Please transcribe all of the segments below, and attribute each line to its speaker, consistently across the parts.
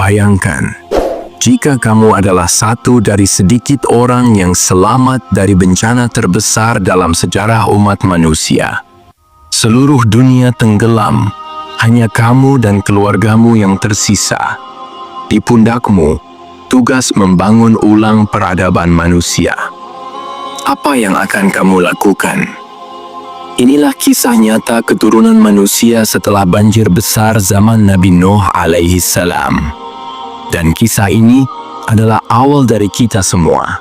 Speaker 1: Bayangkan, jika kamu adalah satu dari sedikit orang yang selamat dari bencana terbesar dalam sejarah umat manusia. Seluruh dunia tenggelam, hanya kamu dan keluargamu yang tersisa. Di pundakmu, tugas membangun ulang peradaban manusia. Apa yang akan kamu lakukan? Inilah kisah nyata keturunan manusia setelah banjir besar zaman Nabi Nuh alaihi salam. Dan kisah ini adalah awal dari kita semua.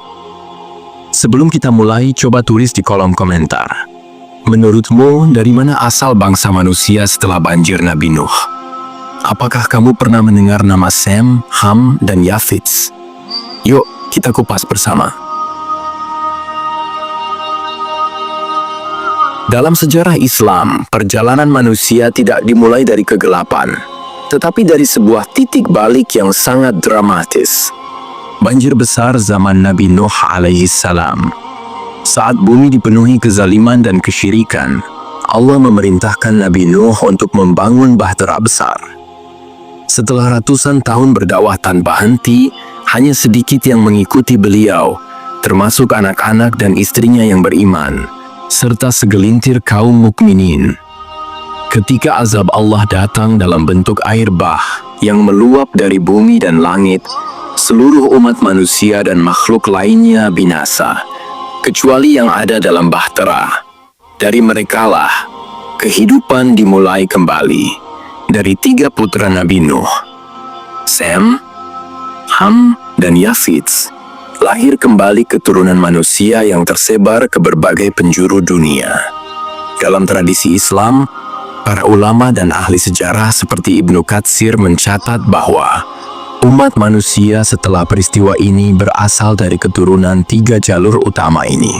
Speaker 1: Sebelum kita mulai, coba tulis di kolom komentar. Menurutmu, dari mana asal bangsa manusia setelah banjir Nabi Nuh? Apakah kamu pernah mendengar nama Sem, Ham, dan Yafits? Yuk, kita kupas bersama. Dalam sejarah Islam, perjalanan manusia tidak dimulai dari kegelapan, tetapi dari sebuah titik balik yang sangat dramatis. Banjir besar zaman Nabi Nuh alaihi salam. Saat bumi dipenuhi kezaliman dan kesyirikan, Allah memerintahkan Nabi Nuh untuk membangun bahtera besar. Setelah ratusan tahun berdakwah tanpa henti, hanya sedikit yang mengikuti beliau, termasuk anak-anak dan istrinya yang beriman, serta segelintir kaum mukminin. Ketika azab Allah datang dalam bentuk air bah yang meluap dari bumi dan langit, seluruh umat manusia dan makhluk lainnya binasa, kecuali yang ada dalam bahtera. Dari merekalah kehidupan dimulai kembali. Dari 3 putra Nabi Nuh, Sem, Ham, dan Yafits, lahir kembali keturunan manusia yang tersebar ke berbagai penjuru dunia. Dalam tradisi Islam, para ulama dan ahli sejarah seperti Ibnu Katsir mencatat bahwa umat manusia setelah peristiwa ini berasal dari keturunan 3 jalur utama ini.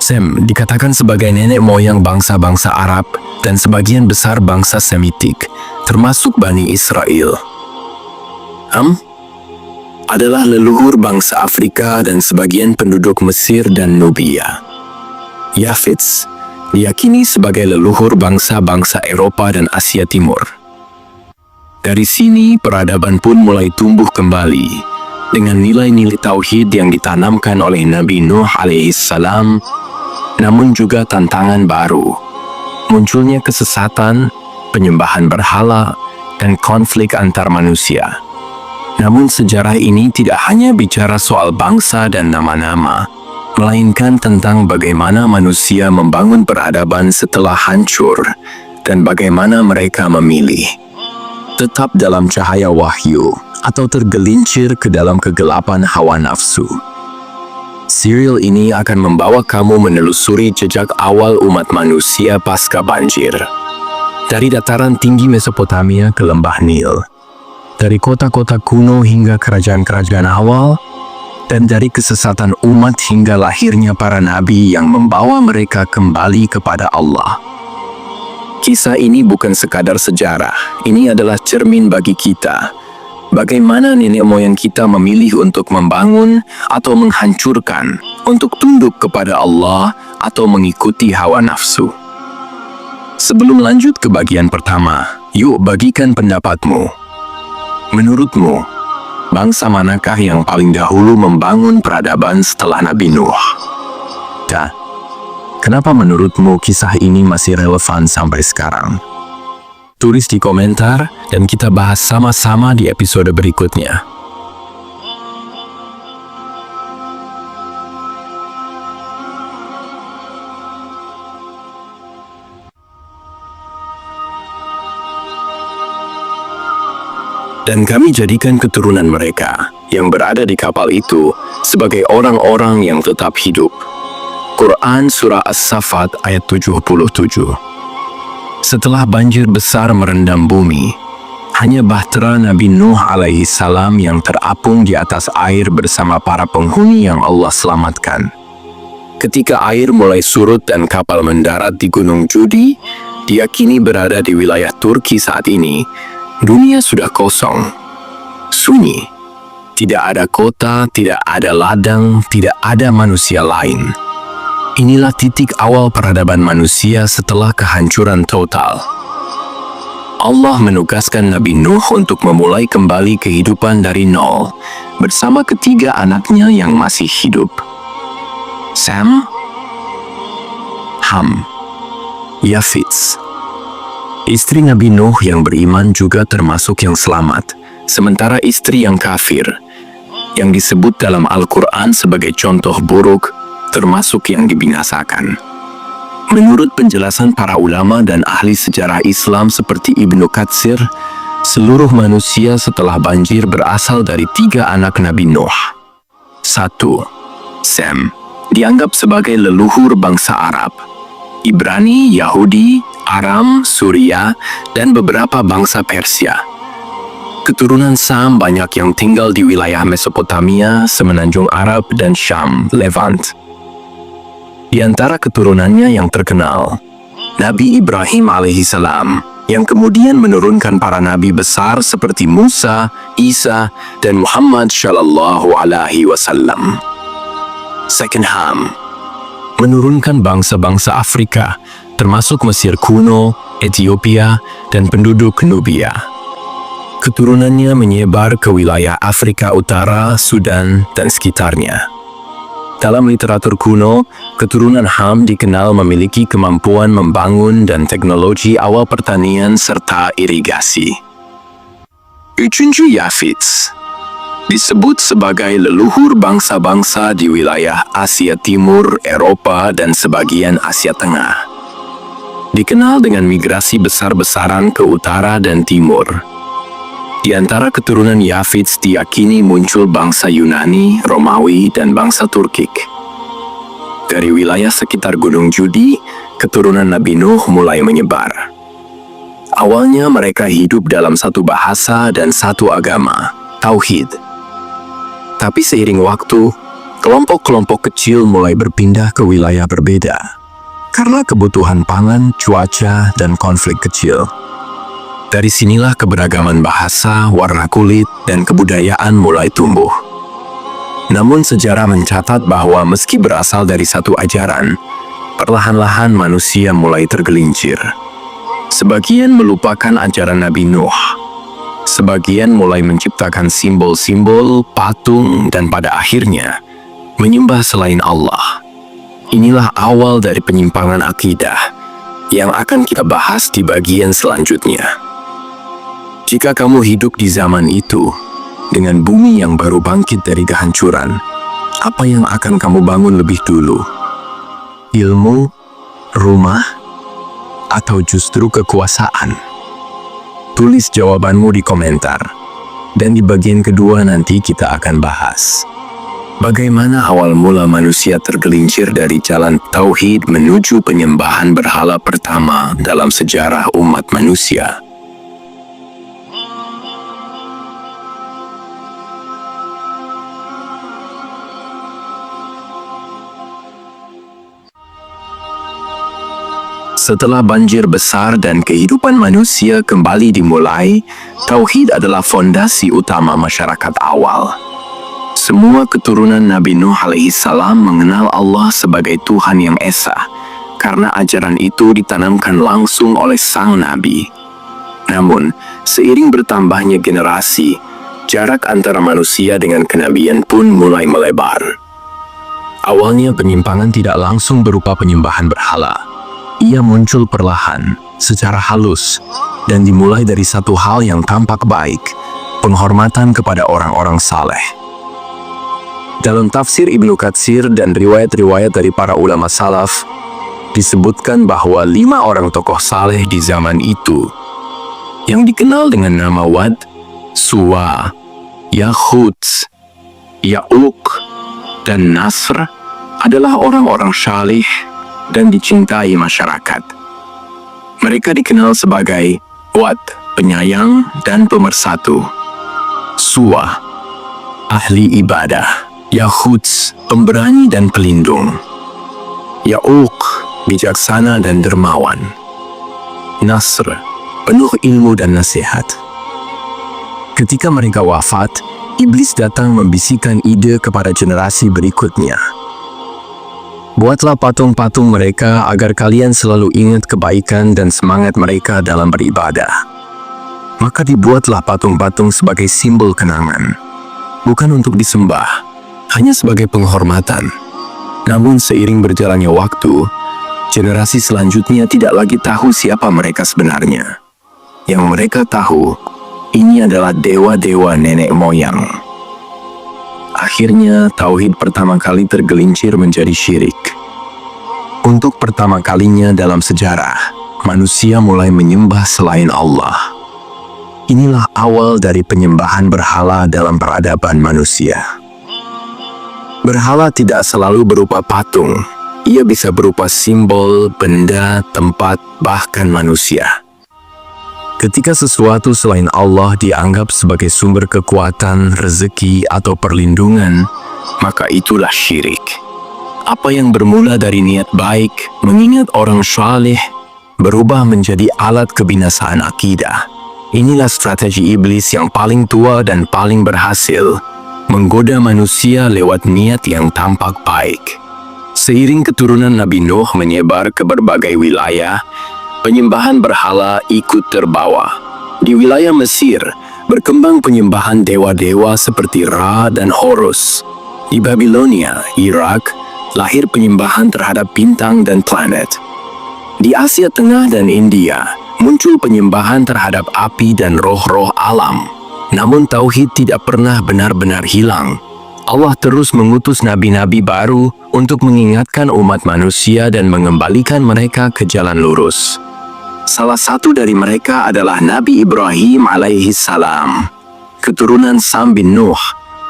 Speaker 1: Sem dikatakan sebagai nenek moyang bangsa-bangsa Arab dan sebagian besar bangsa Semitik, termasuk Bani Israel. Ham adalah leluhur bangsa Afrika dan sebagian penduduk Mesir dan Nubia. Yafits diyakini sebagai leluhur bangsa-bangsa Eropa dan Asia Timur. Dari sini peradaban pun mulai tumbuh kembali dengan nilai-nilai tauhid yang ditanamkan oleh Nabi Nuh alaihi salam, namun juga tantangan baru. Munculnya kesesatan, penyembahan berhala, dan konflik antar manusia. Namun sejarah ini tidak hanya bicara soal bangsa dan nama-nama, melainkan tentang bagaimana manusia membangun peradaban setelah hancur dan bagaimana mereka memilih tetap dalam cahaya wahyu atau tergelincir ke dalam kegelapan hawa nafsu. Serial ini akan membawa kamu menelusuri jejak awal umat manusia pasca banjir. Dari dataran tinggi Mesopotamia ke lembah Nil, dari kota-kota kuno hingga kerajaan-kerajaan awal, dan dari kesesatan umat hingga lahirnya para nabi yang membawa mereka kembali kepada Allah. Kisah ini bukan sekadar sejarah, ini adalah cermin bagi kita. Bagaimana nenek moyang kita memilih untuk membangun atau menghancurkan, untuk tunduk kepada Allah atau mengikuti hawa nafsu. Sebelum lanjut ke bagian pertama, yuk bagikan pendapatmu. Menurutmu, bangsa manakah yang paling dahulu membangun peradaban setelah Nabi Nuh? Dan kenapa menurutmu kisah ini masih relevan sampai sekarang? Tulis di komentar dan kita bahas sama-sama di episode berikutnya. Dan kami jadikan keturunan mereka yang berada di kapal itu sebagai orang-orang yang tetap hidup. Quran Surah As-Saffat ayat 77. Setelah banjir besar merendam bumi, hanya bahtera Nabi Nuh alaihi salam yang terapung di atas air bersama para penghuni yang Allah selamatkan. Ketika air mulai surut dan kapal mendarat di Gunung Judi, diyakini berada di wilayah Turki saat ini, dunia sudah kosong, sunyi. Tidak ada kota, tidak ada ladang, tidak ada manusia lain. Inilah titik awal peradaban manusia setelah kehancuran total. Allah menugaskan Nabi Nuh untuk memulai kembali kehidupan dari nol bersama ketiga anaknya yang masih hidup. Sam, Ham, Yafits. Istri Nabi Nuh yang beriman juga termasuk yang selamat, sementara istri yang kafir, yang disebut dalam Al-Quran sebagai contoh buruk, termasuk yang dibinasakan. Menurut penjelasan para ulama dan ahli sejarah Islam seperti Ibnu Katsir, seluruh manusia setelah banjir berasal dari tiga anak Nabi Nuh. 1. Sem dianggap sebagai leluhur bangsa Arab. Ibrani, Yahudi, Aram, Suria, dan beberapa bangsa Persia. Keturunan Sam banyak yang tinggal di wilayah Mesopotamia, Semenanjung Arab, dan Syam, Levant. Di antara keturunannya yang terkenal, Nabi Ibrahim alaihissalam, yang kemudian menurunkan para nabi besar seperti Musa, Isa, dan Muhammad shallallahu alaihi wasallam. Second Ham menurunkan bangsa-bangsa Afrika, termasuk Mesir kuno, Ethiopia, dan penduduk Nubia. Keturunannya menyebar ke wilayah Afrika Utara, Sudan, dan sekitarnya. Dalam literatur kuno, keturunan Ham dikenal memiliki kemampuan membangun dan teknologi awal pertanian serta irigasi. Uchunju Yafits disebut sebagai leluhur bangsa-bangsa di wilayah Asia Timur, Eropa, dan sebagian Asia Tengah. Dikenal dengan migrasi besar-besaran ke utara dan timur. Di antara keturunan Yafits diyakini muncul bangsa Yunani, Romawi, dan bangsa Turkik. Dari wilayah sekitar Gunung Judi, keturunan Nabi Nuh mulai menyebar. Awalnya mereka hidup dalam satu bahasa dan satu agama, Tauhid. Tapi seiring waktu, kelompok-kelompok kecil mulai berpindah ke wilayah berbeda karena kebutuhan pangan, cuaca, dan konflik kecil. Dari sinilah keberagaman bahasa, warna kulit, dan kebudayaan mulai tumbuh. Namun sejarah mencatat bahwa meski berasal dari satu ajaran, perlahan-lahan manusia mulai tergelincir. Sebagian melupakan ajaran Nabi Nuh. Sebagian mulai menciptakan simbol-simbol, patung, dan pada akhirnya menyembah selain Allah. Inilah awal dari penyimpangan akidah yang akan kita bahas di bagian selanjutnya. Jika kamu hidup di zaman itu, dengan bumi yang baru bangkit dari kehancuran, apa yang akan kamu bangun lebih dulu? Ilmu, rumah, atau justru kekuasaan? Tulis jawabanmu di komentar, dan di bagian kedua nanti kita akan bahas bagaimana awal mula manusia tergelincir dari jalan tauhid menuju penyembahan berhala pertama dalam sejarah umat manusia. Setelah banjir besar dan kehidupan manusia kembali dimulai, tauhid adalah fondasi utama masyarakat awal. Semua keturunan Nabi Nuh alaihissalam mengenal Allah sebagai Tuhan yang Esa, karena ajaran itu ditanamkan langsung oleh sang Nabi. Namun, seiring bertambahnya generasi, jarak antara manusia dengan kenabian pun mulai melebar. Awalnya penyimpangan tidak langsung berupa penyembahan berhala. Ia muncul perlahan, secara halus, dan dimulai dari satu hal yang tampak baik, penghormatan kepada orang-orang saleh. Dalam tafsir Ibnu Katsir dan riwayat-riwayat dari para ulama salaf, disebutkan bahwa 5 orang tokoh saleh di zaman itu, yang dikenal dengan nama Wad, Suwa, Yahuts, Ya'uq, dan Nasr, adalah orang-orang saleh dan dicintai masyarakat. Mereka dikenal sebagai Wad, penyayang dan pemersatu; Suwa, ahli ibadah; Yahuts, pemberani dan pelindung; Ya'uq, bijaksana dan dermawan; Nasr, penuh ilmu dan nasihat. Ketika mereka wafat, iblis datang membisikkan ide kepada generasi berikutnya. Buatlah patung-patung mereka agar kalian selalu ingat kebaikan dan semangat mereka dalam beribadah. Maka dibuatlah patung-patung sebagai simbol kenangan, bukan untuk disembah, hanya sebagai penghormatan. Namun seiring berjalannya waktu, generasi selanjutnya tidak lagi tahu siapa mereka sebenarnya. Yang mereka tahu, ini adalah dewa-dewa nenek moyang. Akhirnya, tauhid pertama kali tergelincir menjadi syirik. Untuk pertama kalinya dalam sejarah, manusia mulai menyembah selain Allah. Inilah awal dari penyembahan berhala dalam peradaban manusia. Berhala tidak selalu berupa patung. Ia bisa berupa simbol, benda, tempat, bahkan manusia. Ketika sesuatu selain Allah dianggap sebagai sumber kekuatan, rezeki, atau perlindungan, maka itulah syirik. Apa yang bermula dari niat baik, mengingat orang saleh, berubah menjadi alat kebinasaan akidah. Inilah strategi iblis yang paling tua dan paling berhasil, menggoda manusia lewat niat yang tampak baik. Seiring keturunan Nabi Nuh menyebar ke berbagai wilayah, penyembahan berhala ikut terbawa. Di wilayah Mesir, berkembang penyembahan dewa-dewa seperti Ra dan Horus. Di Babilonia, Irak, lahir penyembahan terhadap bintang dan planet. Di Asia Tengah dan India, muncul penyembahan terhadap api dan roh-roh alam. Namun tauhid tidak pernah benar-benar hilang. Allah terus mengutus nabi-nabi baru untuk mengingatkan umat manusia dan mengembalikan mereka ke jalan lurus. Salah satu dari mereka adalah Nabi Ibrahim alaihi salam, keturunan Sam bin Nuh,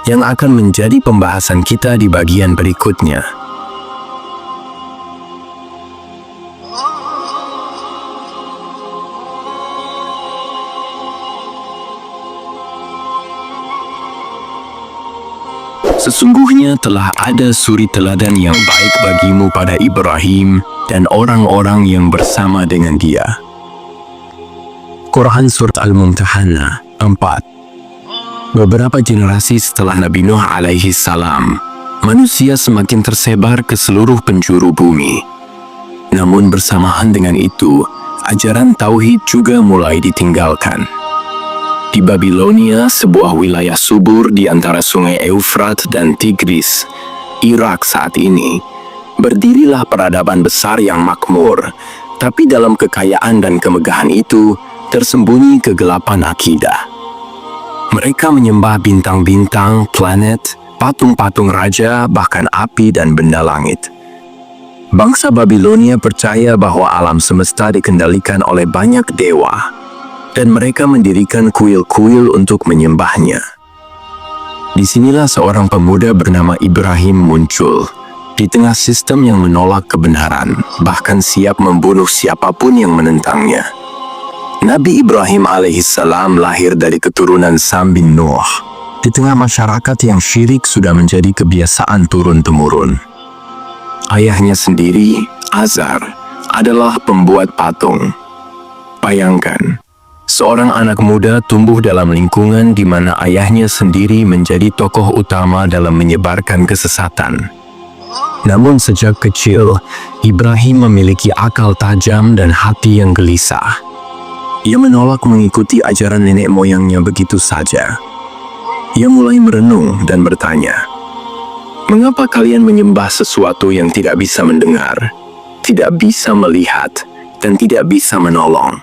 Speaker 1: yang akan menjadi pembahasan kita di bagian berikutnya. Sesungguhnya telah ada suri teladan yang baik bagimu pada Ibrahim dan orang-orang yang bersama dengan dia. Quran Surat Al-Mumtahanah 4. Beberapa generasi setelah Nabi Nuh alaihi salam, manusia semakin tersebar ke seluruh penjuru bumi. Namun bersamaan dengan itu, ajaran tauhid juga mulai ditinggalkan. Di Babilonia, sebuah wilayah subur di antara sungai Eufrat dan Tigris, Irak saat ini, berdirilah peradaban besar yang makmur, tapi dalam kekayaan dan kemegahan itu tersembunyi kegelapan akidah. Mereka menyembah bintang-bintang, planet, patung-patung raja, bahkan api dan benda langit. Bangsa Babilonia percaya bahwa alam semesta dikendalikan oleh banyak dewa, dan mereka mendirikan kuil-kuil untuk menyembahnya. Disinilah seorang pemuda bernama Ibrahim muncul, di tengah sistem yang menolak kebenaran, bahkan siap membunuh siapapun yang menentangnya. Nabi Ibrahim alaihissalam lahir dari keturunan Sam bin Nuh, di tengah masyarakat yang syirik sudah menjadi kebiasaan turun-temurun. Ayahnya sendiri, Azar, adalah pembuat patung. Bayangkan, seorang anak muda tumbuh dalam lingkungan di mana ayahnya sendiri menjadi tokoh utama dalam menyebarkan kesesatan. Namun sejak kecil, Ibrahim memiliki akal tajam dan hati yang gelisah. Ia menolak mengikuti ajaran nenek moyangnya begitu saja. Ia mulai merenung dan bertanya, "Mengapa kalian menyembah sesuatu yang tidak bisa mendengar, tidak bisa melihat, dan tidak bisa menolong?"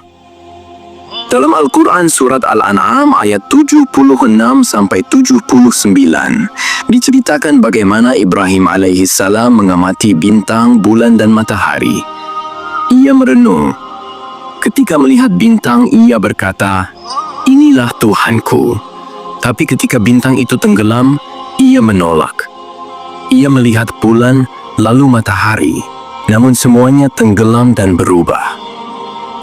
Speaker 1: Dalam Al-Quran Surat Al-An'am ayat 76-79 diceritakan bagaimana Ibrahim alaihissalam mengamati bintang, bulan, dan matahari. Ia merenung. Ketika melihat bintang, ia berkata, "Inilah Tuhanku." Tapi ketika bintang itu tenggelam, ia menolak. Ia melihat bulan, lalu matahari, namun semuanya tenggelam dan berubah.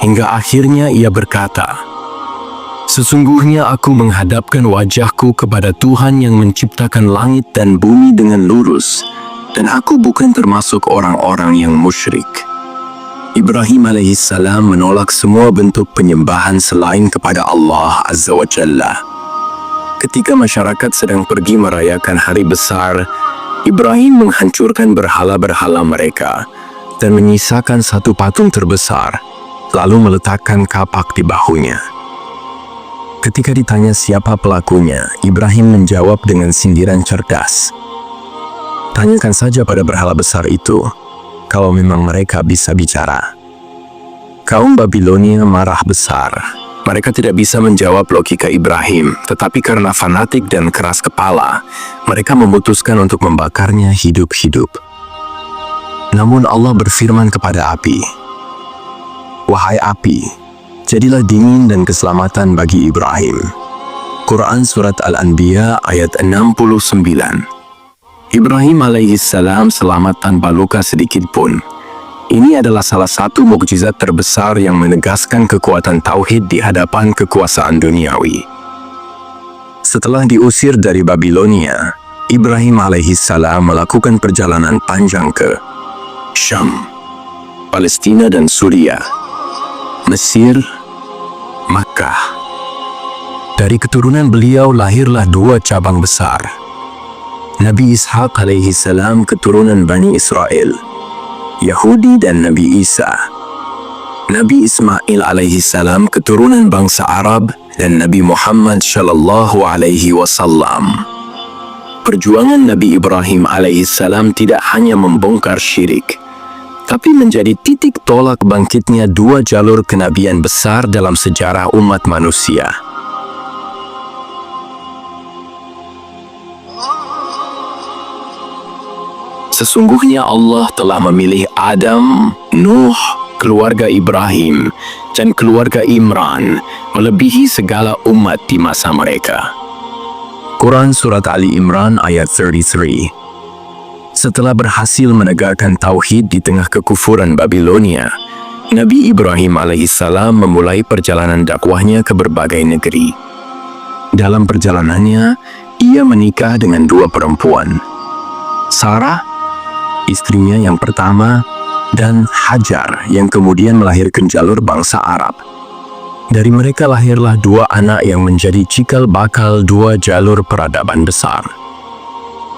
Speaker 1: Hingga akhirnya ia berkata, "Sesungguhnya aku menghadapkan wajahku kepada Tuhan yang menciptakan langit dan bumi dengan lurus, dan aku bukan termasuk orang-orang yang musyrik." Ibrahim alaihissalam menolak semua bentuk penyembahan selain kepada Allah Azza wa Jalla. Ketika masyarakat sedang pergi merayakan hari besar, Ibrahim menghancurkan berhala-berhala mereka dan menyisakan satu patung terbesar, lalu meletakkan kapak di bahunya. Ketika ditanya siapa pelakunya, Ibrahim menjawab dengan sindiran cerdas. Tanyakan saja pada berhala besar itu, kalau memang mereka bisa bicara. Kaum Babilonia marah besar. Mereka tidak bisa menjawab logika Ibrahim, tetapi karena fanatik dan keras kepala, mereka memutuskan untuk membakarnya hidup-hidup. Namun Allah berfirman kepada api, "Wahai api, jadilah dingin dan keselamatan bagi Ibrahim." Quran Surat Al-Anbiya ayat 69. Ibrahim alaihissalam selamat tanpa luka sedikit pun. Ini adalah salah satu mukjizat terbesar yang menegaskan kekuatan tauhid di hadapan kekuasaan duniawi. Setelah diusir dari Babilonia, Ibrahim alaihissalam melakukan perjalanan panjang ke Syam, Palestina dan Suriah, Mesir, Makkah. Dari keturunan beliau lahirlah dua cabang besar. Nabi Ishaq alaihissalam keturunan Bani Israel, Yahudi dan Nabi Isa. Nabi Ismail alaihissalam keturunan bangsa Arab dan Nabi Muhammad sallallahu alaihi wasallam. Perjuangan Nabi Ibrahim alaihissalam tidak hanya membongkar syirik, tapi menjadi titik tolak bangkitnya dua jalur kenabian besar dalam sejarah umat manusia. Sesungguhnya Allah telah memilih Adam, Nuh, keluarga Ibrahim, dan keluarga Imran melebihi segala umat di masa mereka. Quran Surat Ali Imran ayat 33. Setelah berhasil menegakkan tauhid di tengah kekufuran Babilonia, Nabi Ibrahim alaihissalam memulai perjalanan dakwahnya ke berbagai negeri. Dalam perjalanannya, ia menikah dengan dua perempuan, Sarah, istrinya yang pertama, dan Hajar yang kemudian melahirkan jalur bangsa Arab. Dari mereka lahirlah dua anak yang menjadi cikal bakal dua jalur peradaban besar.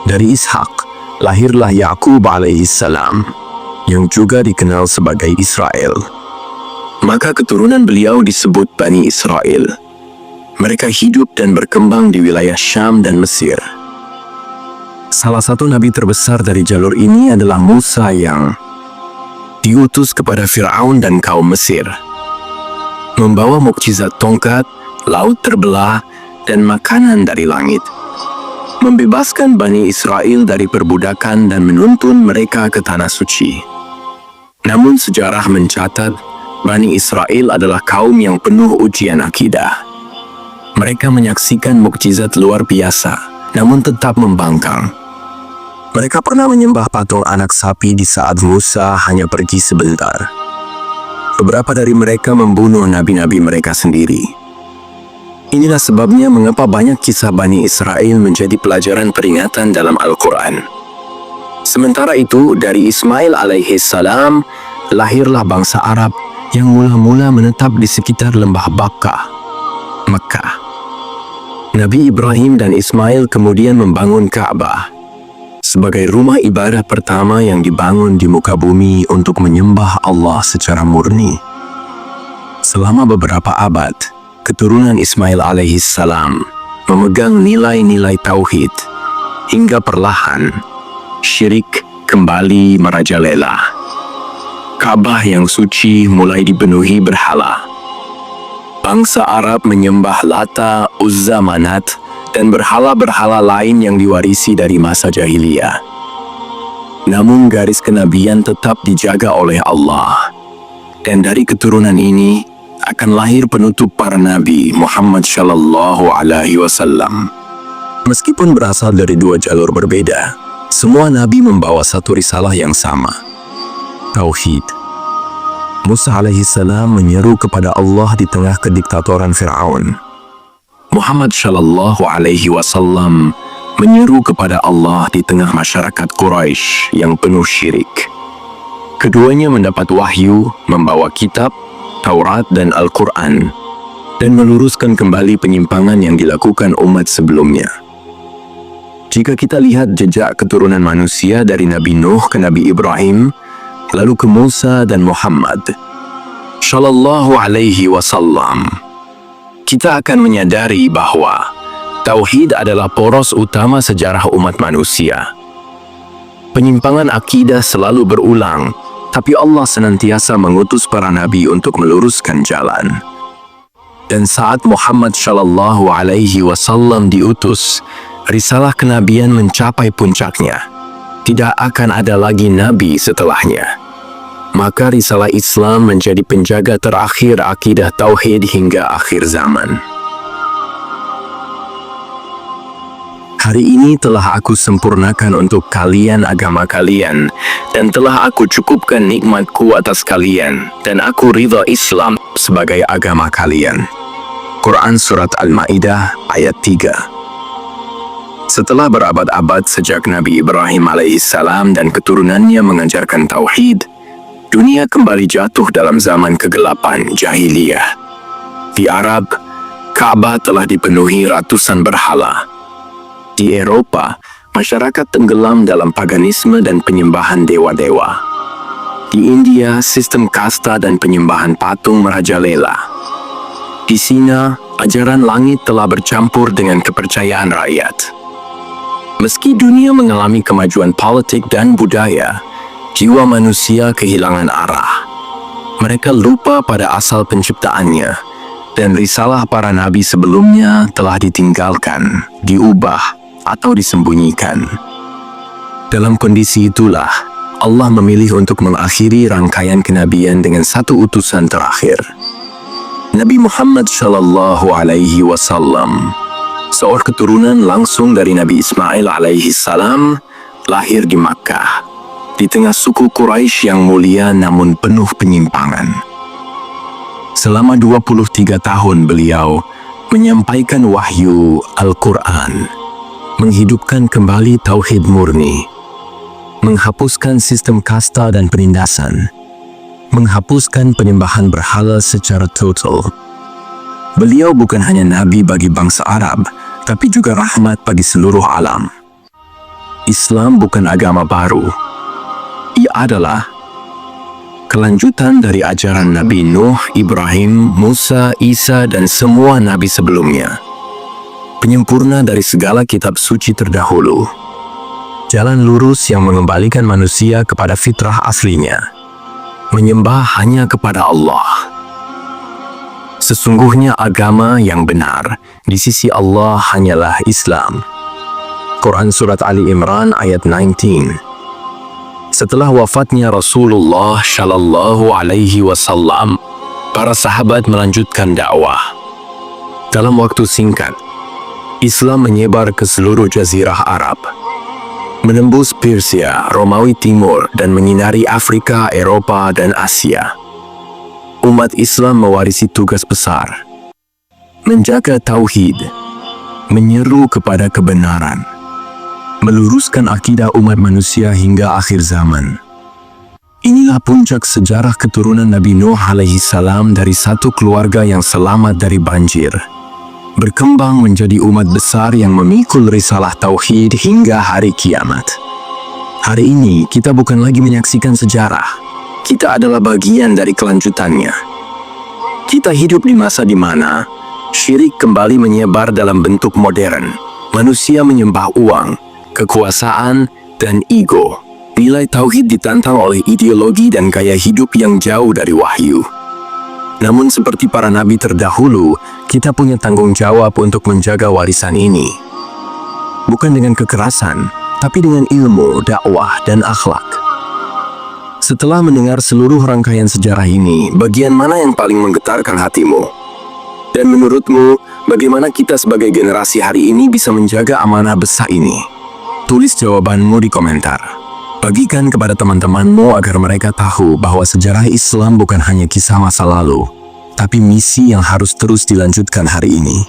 Speaker 1: Dari Ishak lahirlah Yakub alaihissalam yang juga dikenal sebagai Israel. Maka keturunan beliau disebut Bani Israel. Mereka hidup dan berkembang di wilayah Syam dan Mesir. Salah satu nabi terbesar dari jalur ini adalah Musa yang diutus kepada Firaun dan kaum Mesir, membawa mukjizat tongkat, laut terbelah, dan makanan dari langit, membebaskan Bani Israel dari perbudakan dan menuntun mereka ke tanah suci. Namun sejarah mencatat, Bani Israel adalah kaum yang penuh ujian akidah. Mereka menyaksikan mukjizat luar biasa, namun tetap membangkang. Mereka pernah menyembah patung anak sapi di saat Musa hanya pergi sebentar. Beberapa dari mereka membunuh nabi-nabi mereka sendiri. Inilah sebabnya mengapa banyak kisah Bani Israel menjadi pelajaran peringatan dalam Al-Quran. Sementara itu, dari Ismail alaihissalam, lahirlah bangsa Arab yang mula-mula menetap di sekitar lembah Bakkah, Mekah. Nabi Ibrahim dan Ismail kemudian membangun Ka'bah sebagai rumah ibadah pertama yang dibangun di muka bumi untuk menyembah Allah secara murni. Selama beberapa abad, keturunan Ismail alaihissalam memegang nilai-nilai tauhid hingga perlahan syirik kembali merajalela. Ka'bah yang suci mulai dipenuhi berhala. Bangsa Arab menyembah Lata, Uzza, Manat, dan berhala-berhala lain yang diwarisi dari masa jahiliyah. Namun garis kenabian tetap dijaga oleh Allah. Dan dari keturunan ini akan lahir penutup para nabi, Muhammad sallallahu alaihi wasallam. Meskipun berasal dari dua jalur berbeda, semua nabi membawa satu risalah yang sama, tauhid. Musa alaihissalam menyeru kepada Allah di tengah kediktatoran Firaun. Muhammad sallallahu alaihi wasallam menyeru kepada Allah di tengah masyarakat Quraisy yang penuh syirik. Keduanya mendapat wahyu membawa kitab, Taurat dan Al-Quran, dan meluruskan kembali penyimpangan yang dilakukan umat sebelumnya. Jika kita lihat jejak keturunan manusia dari Nabi Nuh ke Nabi Ibrahim, lalu ke Musa dan Muhammad sallallahu alaihi wasallam, kita akan menyadari bahwa tauhid adalah poros utama sejarah umat manusia. Penyimpangan akidah selalu berulang, tapi Allah senantiasa mengutus para nabi untuk meluruskan jalan. Dan saat Muhammad Shallallahu Alaihi Wasallam diutus, risalah kenabian mencapai puncaknya. Tidak akan ada lagi nabi setelahnya. Maka risalah Islam menjadi penjaga terakhir akidah tauhid hingga akhir zaman. Hari ini telah aku sempurnakan untuk kalian agama kalian, dan telah aku cukupkan nikmatku atas kalian, dan aku ridha Islam sebagai agama kalian. Quran Surat Al-Ma'idah ayat 3. Setelah berabad-abad sejak Nabi Ibrahim alaihissalam dan keturunannya mengajarkan tauhid, dunia kembali jatuh dalam zaman kegelapan jahiliyah. Di Arab, Ka'bah telah dipenuhi ratusan berhala. Di Eropa, masyarakat tenggelam dalam paganisme dan penyembahan dewa-dewa. Di India, sistem kasta dan penyembahan patung merajalela. Di Cina, ajaran langit telah bercampur dengan kepercayaan rakyat. Meski dunia mengalami kemajuan politik dan budaya, jiwa manusia kehilangan arah. Mereka lupa pada asal penciptaannya, dan risalah para nabi sebelumnya telah ditinggalkan, diubah, atau disembunyikan. Dalam kondisi itulah, Allah memilih untuk mengakhiri rangkaian kenabian dengan satu utusan terakhir. Nabi Muhammad Shallallahu Alaihi Wasallam, seorang keturunan langsung dari Nabi Ismail alaihi salam, lahir di Makkah, di tengah suku Quraisy yang mulia namun penuh penyimpangan. Selama 23 tahun beliau menyampaikan wahyu Al-Quran, menghidupkan kembali tauhid murni, menghapuskan sistem kasta dan penindasan, menghapuskan penyembahan berhala secara total. Beliau bukan hanya nabi bagi bangsa Arab, tapi juga rahmat bagi seluruh alam. Islam bukan agama baru. Ia adalah kelanjutan dari ajaran Nabi Nuh, Ibrahim, Musa, Isa, dan semua nabi sebelumnya. Penyempurna dari segala kitab suci terdahulu. Jalan lurus yang mengembalikan manusia kepada fitrah aslinya. Menyembah hanya kepada Allah. Sesungguhnya agama yang benar di sisi Allah hanyalah Islam. Quran Surat Ali Imran ayat 19. Setelah wafatnya Rasulullah Shallallahu Alaihi Wasallam, para sahabat melanjutkan dakwah. Dalam waktu singkat, Islam menyebar ke seluruh jazirah Arab, menembus Persia, Romawi Timur, dan menyinari Afrika, Eropa, dan Asia. Umat Islam mewarisi tugas besar, menjaga tauhid, menyeru kepada kebenaran, meluruskan akidah umat manusia hingga akhir zaman. Inilah puncak sejarah keturunan Nabi Nuh alaihi salam dari satu keluarga yang selamat dari banjir, berkembang menjadi umat besar yang memikul risalah tauhid hingga hari kiamat. Hari ini kita bukan lagi menyaksikan sejarah, kita adalah bagian dari kelanjutannya. Kita hidup di masa di mana syirik kembali menyebar dalam bentuk modern. Manusia menyembah uang, kekuasaan, dan ego. Nilai tauhid ditantang oleh ideologi dan gaya hidup yang jauh dari wahyu. Namun seperti para nabi terdahulu, kita punya tanggung jawab untuk menjaga warisan ini. Bukan dengan kekerasan, tapi dengan ilmu, dakwah, dan akhlak. Setelah mendengar seluruh rangkaian sejarah ini, bagian mana yang paling menggetarkan hatimu? Dan menurutmu, bagaimana kita sebagai generasi hari ini bisa menjaga amanah besar ini? Tulis jawabanmu di komentar. Bagikan kepada teman-temanmu agar mereka tahu bahwa sejarah Islam bukan hanya kisah masa lalu, tapi misi yang harus terus dilanjutkan hari ini.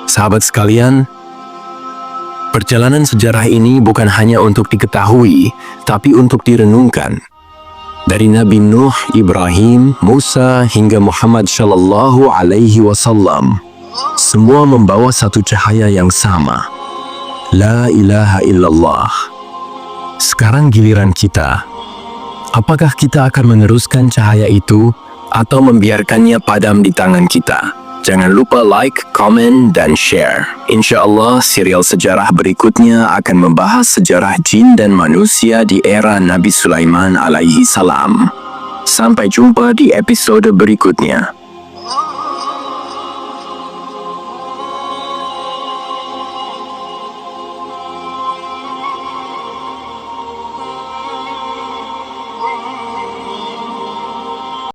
Speaker 1: Sahabat sekalian, perjalanan sejarah ini bukan hanya untuk diketahui, tapi untuk direnungkan. Dari Nabi Nuh, Ibrahim, Musa, hingga Muhammad Shallallahu Alaihi Wasallam, semua membawa satu cahaya yang sama. La ilaha illallah. Sekarang giliran kita. Apakah kita akan meneruskan cahaya itu atau membiarkannya padam di tangan kita? Jangan lupa like, komen, dan share. Insya Allah, serial sejarah berikutnya akan membahas sejarah jin dan manusia di era Nabi Sulaiman alaihi salam. Sampai jumpa di episode berikutnya.